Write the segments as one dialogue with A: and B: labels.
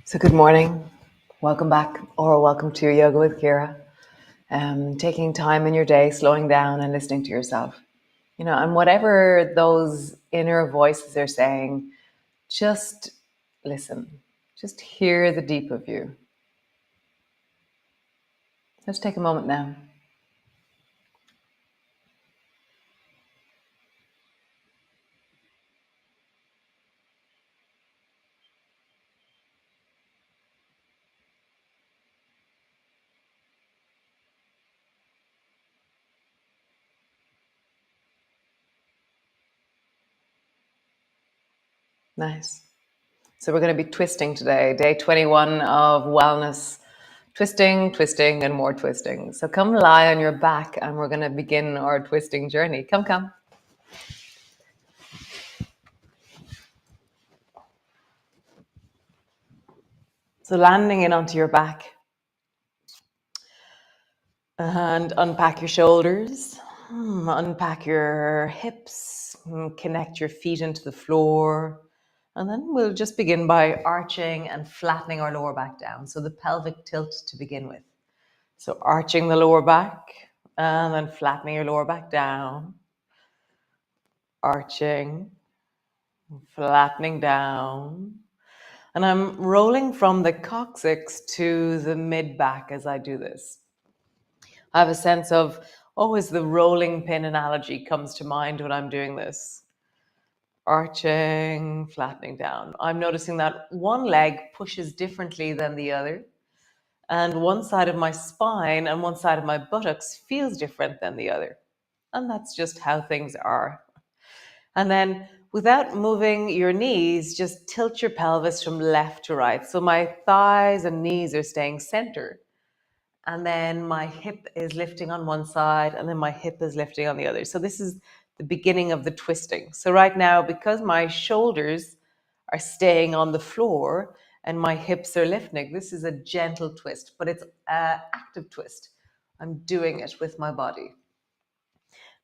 A: So, good morning. Welcome back, or welcome to Yoga with Ciara. Taking time in your day, slowing down, and listening to yourself. And whatever those inner voices are saying, just listen. Just hear the deep of you. Let's take a moment now. Nice. So, we're going to be twisting today, day 21 of wellness. Twisting, twisting, and more twisting. So, come lie on your back, and we're going to begin our twisting journey. Come. So, landing in onto your back. And unpack your shoulders, unpack your hips, connect your feet into the floor. And then we'll just begin by arching and flattening our lower back down. So the pelvic tilt to begin with. So arching the lower back and then flattening your lower back down. Arching, flattening down. And I'm rolling from the coccyx to the mid back as I do this. I have a sense of always the rolling pin analogy comes to mind when I'm doing this. Arching, flattening down. I'm noticing that one leg pushes differently than the other. And one side of my spine and one side of my buttocks feels different than the other. And that's just how things are. And then without moving your knees, just tilt your pelvis from left to right. So my thighs and knees are staying center. And then my hip is lifting on one side, and then my hip is lifting on the other. So this is the beginning of the twisting. So right now, because my shoulders are staying on the floor and my hips are lifting, this is a gentle twist, but it's an active twist. I'm doing it with my body.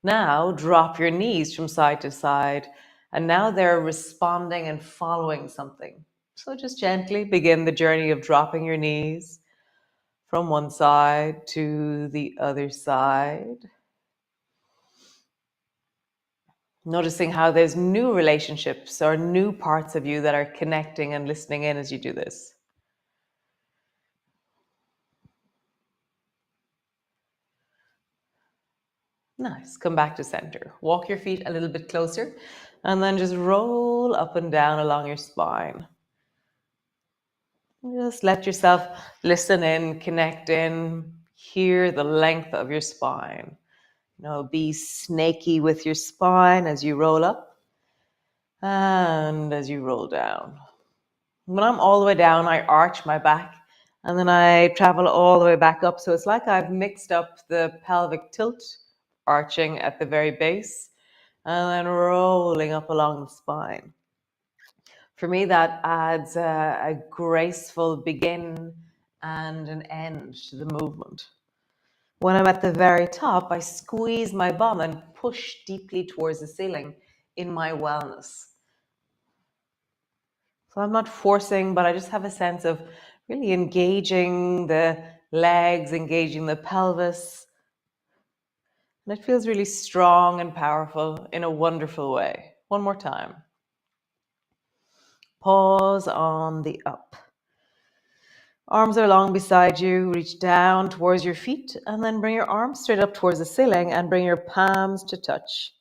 A: Now drop your knees from side to side, and now they're responding and following something. So just gently begin the journey of dropping your knees from one side to the other side. Noticing how there's new relationships or new parts of you that are connecting and listening in as you do this. Nice. Come back to center. Walk your feet a little bit closer and then just roll up and down along your spine. Just let yourself listen in, connect in, hear the length of your spine. Be snaky with your spine as you roll up and as you roll down. When I'm all the way down, I arch my back and then I travel all the way back up. So it's like I've mixed up the pelvic tilt, arching at the very base and then rolling up along the spine. For me, that adds a graceful begin and an end to the movement. When I'm at the very top, I squeeze my bum and push deeply towards the ceiling in my wellness. So I'm not forcing, but I just have a sense of really engaging the legs, engaging the pelvis. And it feels really strong and powerful in a wonderful way. One more time. Pause on the up. Arms are long beside you. Reach down towards your feet and then bring your arms straight up towards the ceiling and bring your palms to touch.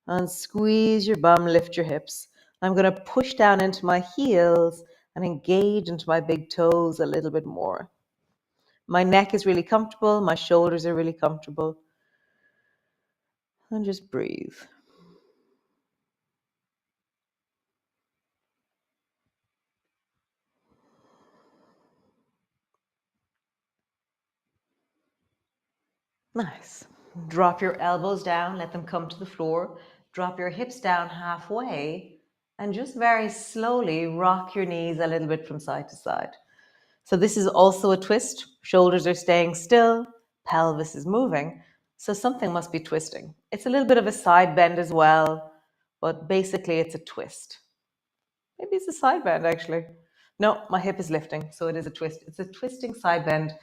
A: And squeeze your bum, lift your hips. I'm going to push down into my heels and engage into my big toes a little bit more. My neck is really comfortable. My shoulders are really comfortable. And just breathe. Nice. Drop your elbows down. Let them come to the floor. Drop your hips down halfway. And just very slowly rock your knees a little bit from side to side. So this is also a twist. Shoulders are staying still. Pelvis is moving. So something must be twisting. It's a little bit of a side bend as well, but basically it's a twist. Maybe it's a side bend actually. No, my hip is lifting, so it is a twist. It's a twisting side bend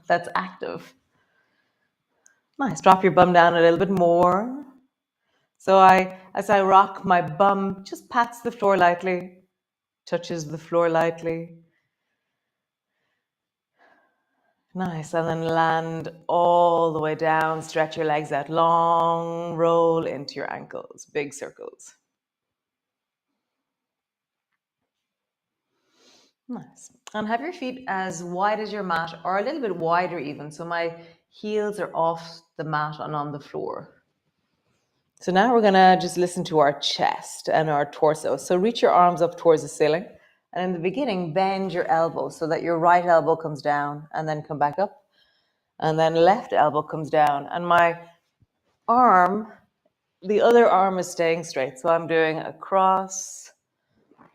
A: that's active. Nice. Drop your bum down a little bit more. So as I rock, my bum just pats the floor lightly, touches the floor lightly. Nice. And then land all the way down. Stretch your legs out long. Roll into your ankles. Big circles. Nice. And have your feet as wide as your mat or a little bit wider even. So my heels are off the mat and on the floor. So now we're going to just listen to our chest and our torso. So reach your arms up towards the ceiling. And in the beginning, bend your elbows so that your right elbow comes down and then come back up. And then left elbow comes down. And my arm, the other arm is staying straight. So I'm doing across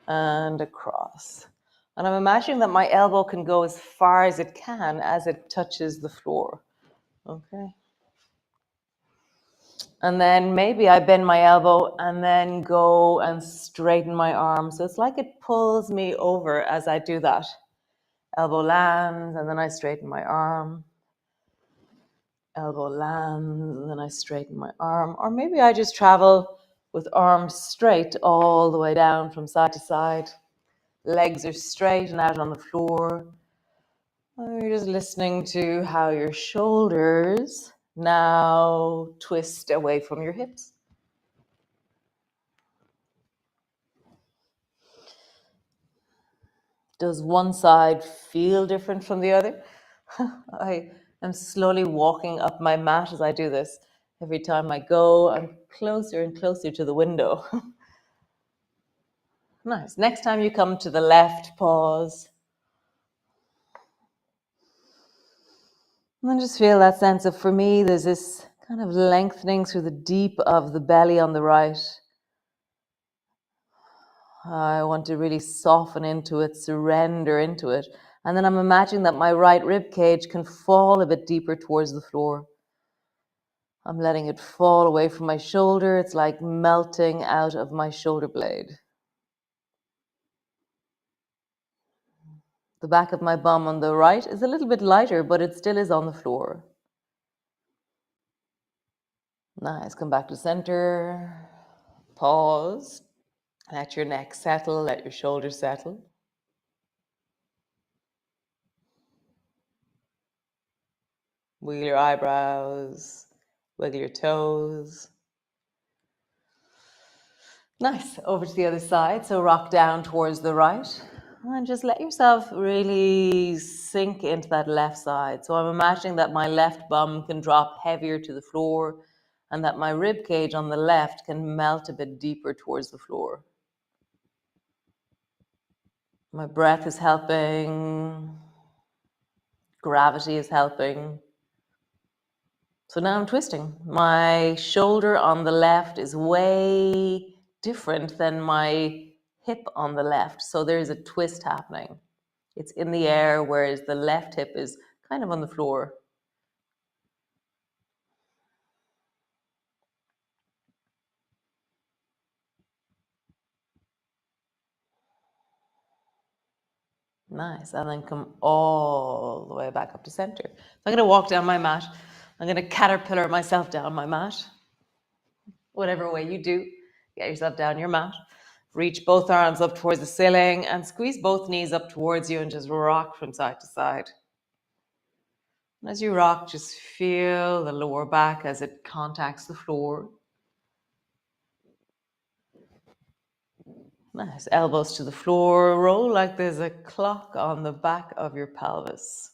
A: and across. And I'm imagining that my elbow can go as far as it can as it touches the floor. Okay. And then maybe I bend my elbow and then go and straighten my arm. So it's like it pulls me over as I do that. Elbow lands and then I straighten my arm. Elbow lands and then I straighten my arm. Or maybe I just travel with arms straight all the way down from side to side. Legs are straight and out on the floor. Or you're just listening to how your shoulders now twist away from your hips. Does one side feel different from the other? I am slowly walking up my mat as I do this. Every time I go, I'm closer and closer to the window. Nice. Next time you come to the left, pause. And then just feel that sense of, for me, there's this kind of lengthening through the deep of the belly on the right. I want to really soften into it, surrender into it. And then I'm imagining that my right rib cage can fall a bit deeper towards the floor. I'm letting it fall away from my shoulder. It's like melting out of my shoulder blade. The back of my bum on the right is a little bit lighter, but it still is on the floor. Nice. Come back to center. Pause. Let your neck settle. Let your shoulders settle. Wiggle your eyebrows. Wiggle your toes. Nice. Over to the other side. So rock down towards the right. And just let yourself really sink into that left side. So I'm imagining that my left bum can drop heavier to the floor and that my rib cage on the left can melt a bit deeper towards the floor. My breath is helping. Gravity is helping. So now I'm twisting. My shoulder on the left is way different than my hip on the left. So there's a twist happening. It's in the air, whereas the left hip is kind of on the floor. Nice. And then come all the way back up to center. So I'm going to walk down my mat. I'm going to caterpillar myself down my mat. Whatever way you do, get yourself down your mat. Reach both arms up towards the ceiling and squeeze both knees up towards you and just rock from side to side. And as you rock, just feel the lower back as it contacts the floor. Nice. Elbows to the floor. Roll like there's a clock on the back of your pelvis.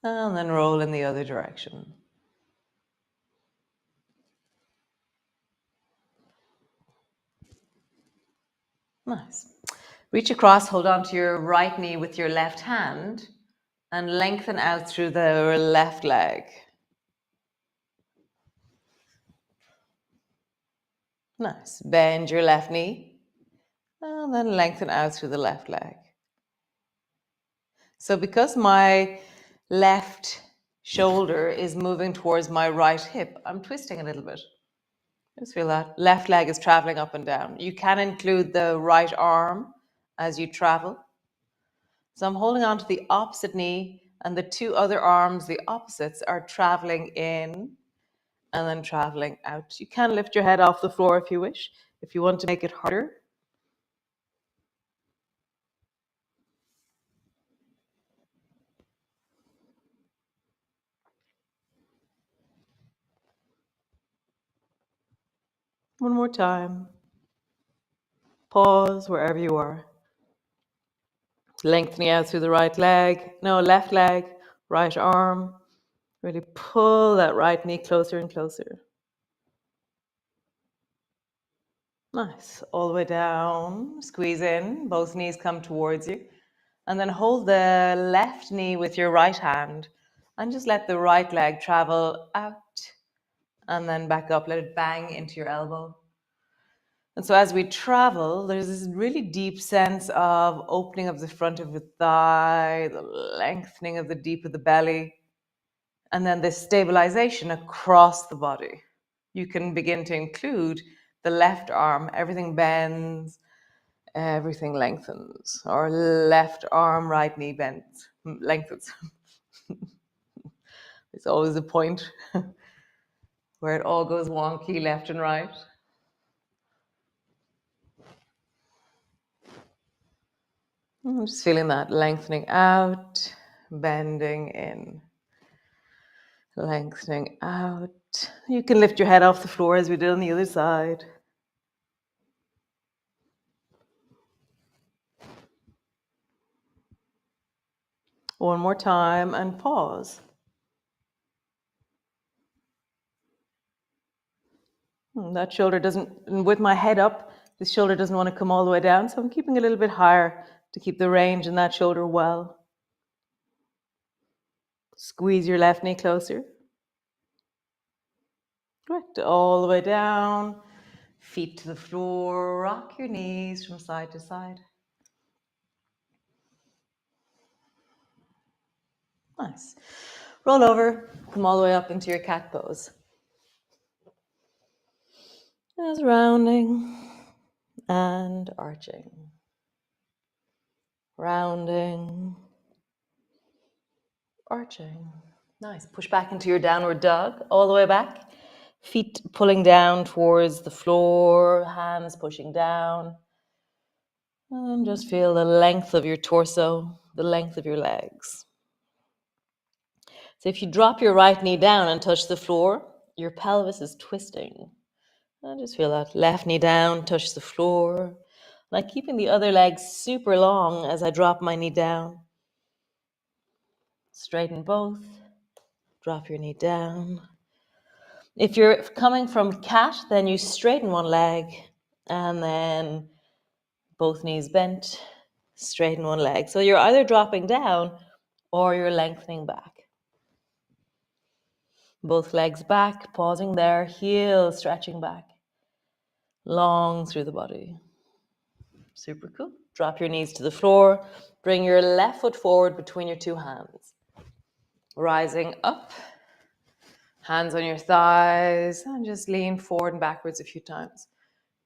A: And then roll in the other direction. Nice. Reach across, hold on to your right knee with your left hand and lengthen out through the left leg. Nice. Bend your left knee and then lengthen out through the left leg. So because my left shoulder is moving towards my right hip, I'm twisting a little bit. Just feel that. Left leg is traveling up and down. You can include the right arm as you travel. So I'm holding on to the opposite knee, and the two other arms, the opposites, are traveling in and then traveling out. You can lift your head off the floor if you wish, if you want to make it harder. One more time. Pause wherever you are. Lengthening out through the right leg. No, left leg, right arm. Really pull that right knee closer and closer. Nice. All the way down. Squeeze in. Both knees come towards you. And then hold the left knee with your right hand and just let the right leg travel out and then back up. Let it bang into your elbow. And so as we travel, there's this really deep sense of opening of the front of the thigh, the lengthening of the deep of the belly, and then this stabilization across the body. You can begin to include the left arm, everything bends, everything lengthens, or left arm, right knee bends, lengthens. It's always a point where it all goes wonky left and right. I'm just feeling that lengthening out, bending in, lengthening out. You can lift your head off the floor as we did on the other side. One more time and pause. That shoulder doesn't, with my head up, this shoulder doesn't want to come all the way down, so I'm keeping a little bit higher to keep the range in that shoulder well. Squeeze your left knee closer. Correct. All the way down. Feet to the floor. Rock your knees from side to side. Nice. Roll over. Come all the way up into your cat pose. Just rounding and arching. Rounding. Arching. Nice. Push back into your downward dog. All the way back. Feet pulling down towards the floor. Hands pushing down. And just feel the length of your torso, the length of your legs. So if you drop your right knee down and touch the floor, your pelvis is twisting. And just feel that left knee down, touch the floor. Like keeping the other leg super long as I drop my knee down. Straighten both. Drop your knee down. If you're coming from cat, then you straighten one leg and then both knees bent, straighten one leg. So you're either dropping down or you're lengthening back. Both legs back, pausing there, heels stretching back, long through the body. Super cool. Drop your knees to the floor. Bring your left foot forward between your two hands. Rising up, hands on your thighs, and just lean forward and backwards a few times.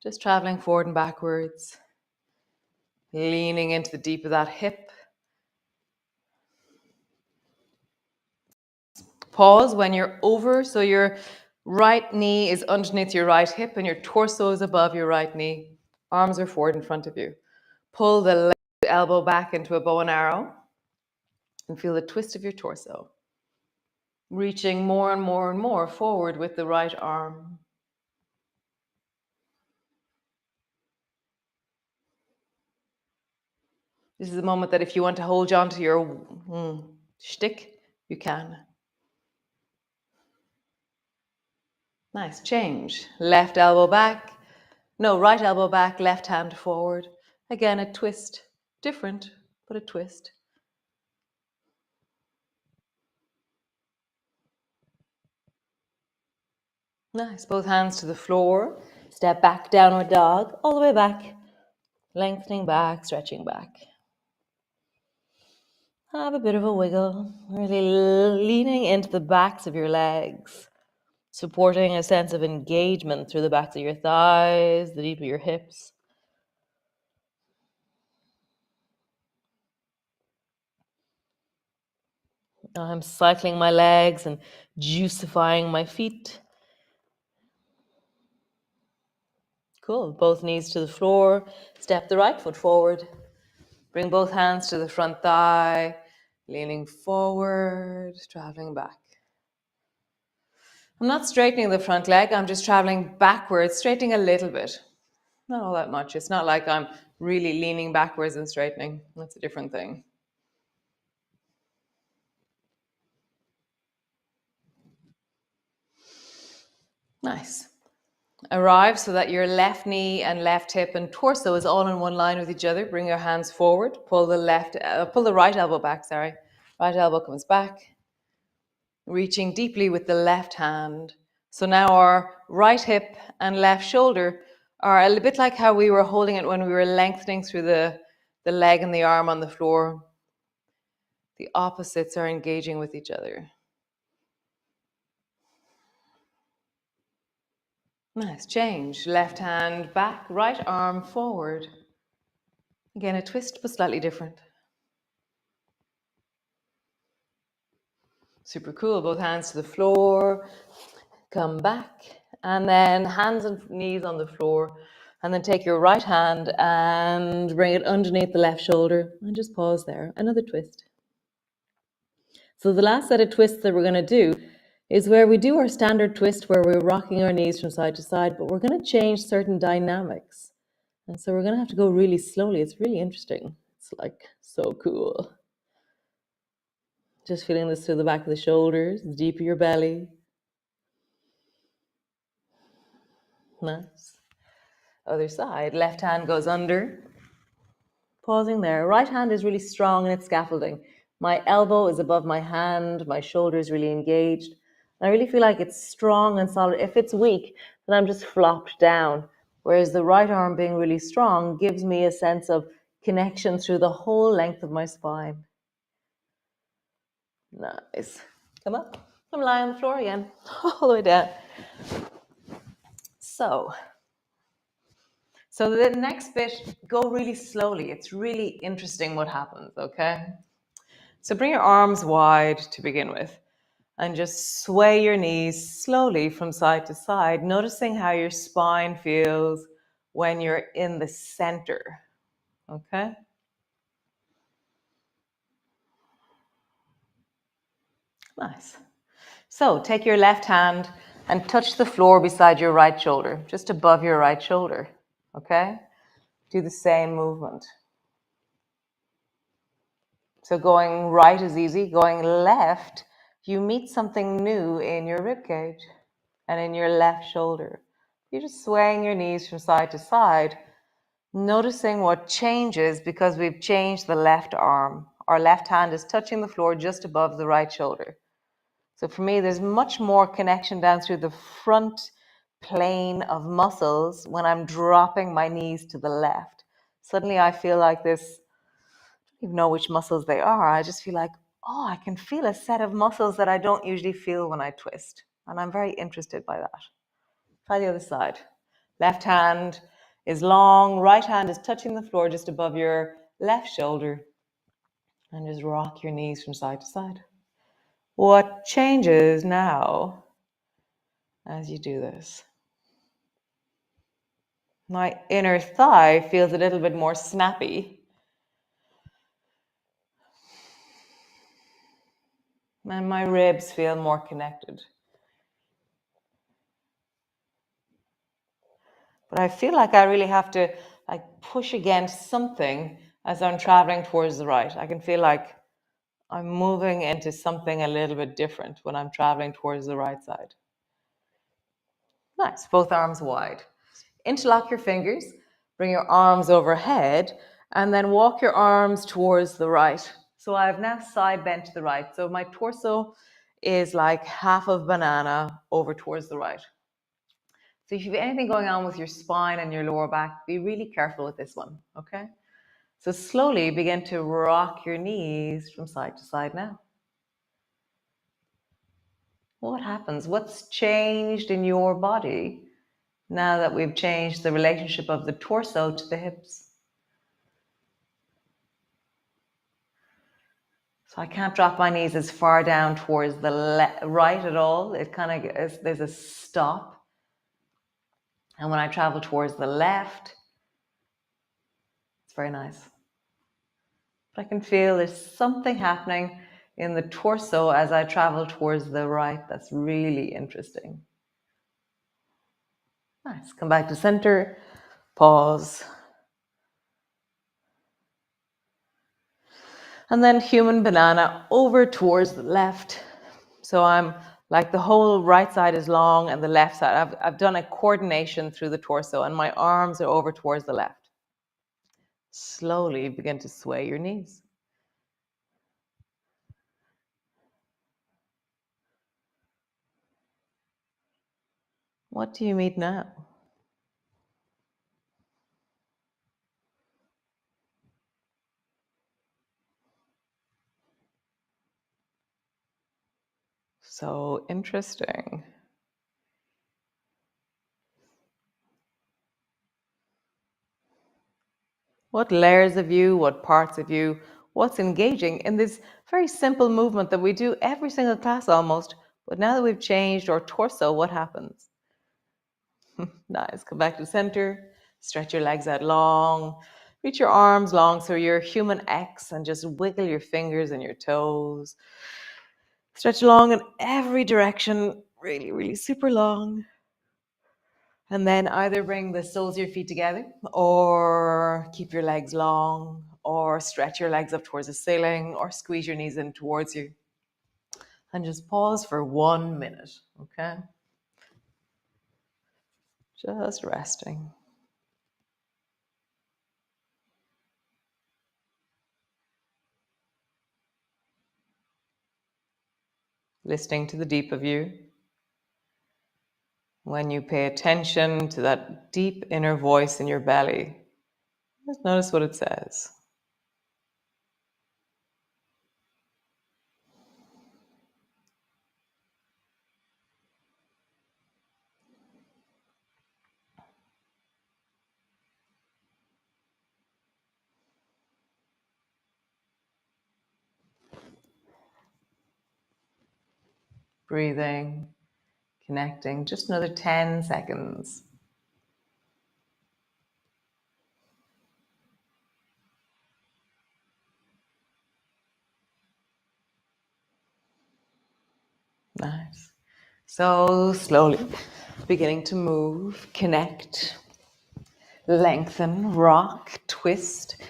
A: Just traveling forward and backwards, leaning into the deep of that hip. Pause when you're over, so your right knee is underneath your right hip and your torso is above your right knee. Arms are forward in front of you. Pull the left elbow back into a bow and arrow and feel the twist of your torso. Reaching more and more and more forward with the right arm. This is a moment that if you want to hold on to your shtick, you can. Nice, change. Left elbow back. No, right elbow back, left hand forward. Again, a twist. Different, but a twist. Nice, both hands to the floor. Step back, downward dog, all the way back. Lengthening back, stretching back. Have a bit of a wiggle, really leaning into the backs of your legs.
B: supporting a sense of engagement through the backs of your thighs, the deep of your hips. I'm cycling my legs and juicifying my feet. Cool. Both knees to the floor. Step the right foot forward. Bring both hands to the front thigh, leaning forward, traveling back. I'm not straightening the front leg, I'm just traveling backwards, straightening a little bit. Not all that much. It's not like I'm really leaning backwards and straightening. That's a different thing. Nice. Arrive so that your left knee and left hip and torso is all in one line with each other. Bring your hands forward. Pull the right elbow back. Sorry, right elbow comes back. Reaching deeply with the left hand. So now our right hip and left shoulder are a little bit like how we were holding it when we were lengthening through the leg and the arm on the floor. The opposites are engaging with each other. Nice. Change. Left hand back, right arm forward. Again, a twist, but slightly different. Super cool. Both hands to the floor. Come back. And then hands and knees on the floor. And then take your right hand and bring it underneath the left shoulder. And just pause there. Another twist. So the last set of twists that we're going to do is where we do our standard twist where we're rocking our knees from side to side, but we're going to change certain dynamics. And so we're going to have to go really slowly. It's really interesting. It's like so cool. Just feeling this through the back of the shoulders, the deep of your belly. Nice. Other side. Left hand goes under. Pausing there. Right hand is really strong in its scaffolding. My elbow is above my hand. My shoulder is really engaged. I really feel like it's strong and solid. If it's weak, then I'm just flopped down. Whereas the right arm being really strong gives me a sense of connection through the whole length of my spine. Nice. Come up. I'm lying on the floor again, all the way down. So the next bit, go really slowly. It's really interesting what happens, okay? So bring your arms wide to begin with and just sway your knees slowly from side to side, noticing how your spine feels when you're in the center, okay? Nice. So take your left hand and touch the floor beside your right shoulder, just above your right shoulder, okay? Do the same movement. So going right is easy. Going left, you meet something new in your rib cage and in your left shoulder. You're just swaying your knees from side to side, noticing what changes because we've changed the left arm. Our left hand is touching the floor just above the right shoulder. So for me, there's much more connection down through the front plane of muscles when I'm dropping my knees to the left. Suddenly I feel like this, I don't even know which muscles they are. I just feel like, oh, I can feel a set of muscles that I don't usually feel when I twist. And I'm very interested by that. Try the other side. Left hand is long, right hand is touching the floor just above your left shoulder. And just rock your knees from side to side. What changes now as you do this? My inner thigh feels a little bit more snappy. And my ribs feel more connected. But I feel like I really have to push against something as I'm traveling towards the right. I can feel like I'm moving into something a little bit different when I'm traveling towards the right side. Nice. Both arms wide. Interlock your fingers. Bring your arms overhead and then walk your arms towards the right. So I've now side bent to the right. So my torso is like half of banana over towards the right. So if you have anything going on with your spine and your lower back, be really careful with this one, okay? So slowly begin to rock your knees from side to side now.
A: What happens? What's changed in your body now that we've changed the relationship of the torso to the hips? So I can't drop my knees as far down towards the right at all. It kind of, there's a stop. And when I travel towards the left, it's very nice. But I can feel there's something happening in the torso as I travel towards the right. That's really interesting. Nice. Come back to center. Pause. And then human banana over towards the left. So I'm like the whole right side is long and the left side. I've done a coordination through the torso and my arms are over towards the left. Slowly begin to sway your knees. What do you meet now? So interesting. What layers of you, what parts of you, what's engaging in this very simple movement that we do every single class almost, but now that we've changed our torso, what happens? Nice. Come back to center. Stretch your legs out long. Reach your arms long so you're human X and just wiggle your fingers and your toes. Stretch long in every direction. Really, really super long. And then either bring the soles of your feet together or keep your legs long or stretch your legs up towards the ceiling or squeeze your knees in towards you. And just pause for 1 minute, okay? Just resting. Listening to the deep of you. When you pay attention to that deep inner voice in your belly, just notice what it says. Breathing, connecting, just another 10 seconds. Nice. So slowly beginning to move, connect, lengthen, rock, twist.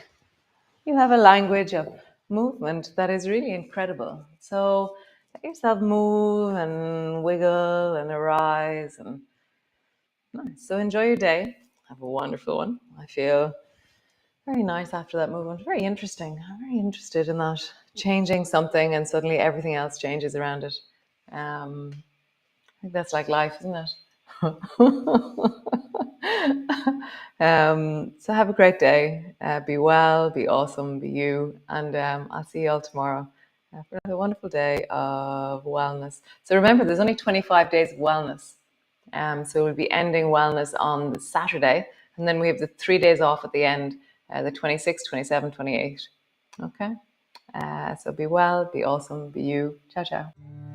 A: You have a language of movement that is really incredible. So let yourself move and wiggle and arise and nice. So enjoy your day. Have a wonderful one. I feel very nice after that movement. Very interesting. I'm very interested in that. Changing something and suddenly everything else changes around it. I think that's like life, isn't it? So have a great day. Be well, be awesome, be you. And I'll see you all tomorrow for another wonderful day of wellness. So remember, there's only 25 days of wellness. So we'll be ending wellness on the Saturday. And then we have the 3 days off at the end, the 26th, 27th, 28th. Okay? So be well, be awesome, be you. Ciao, ciao.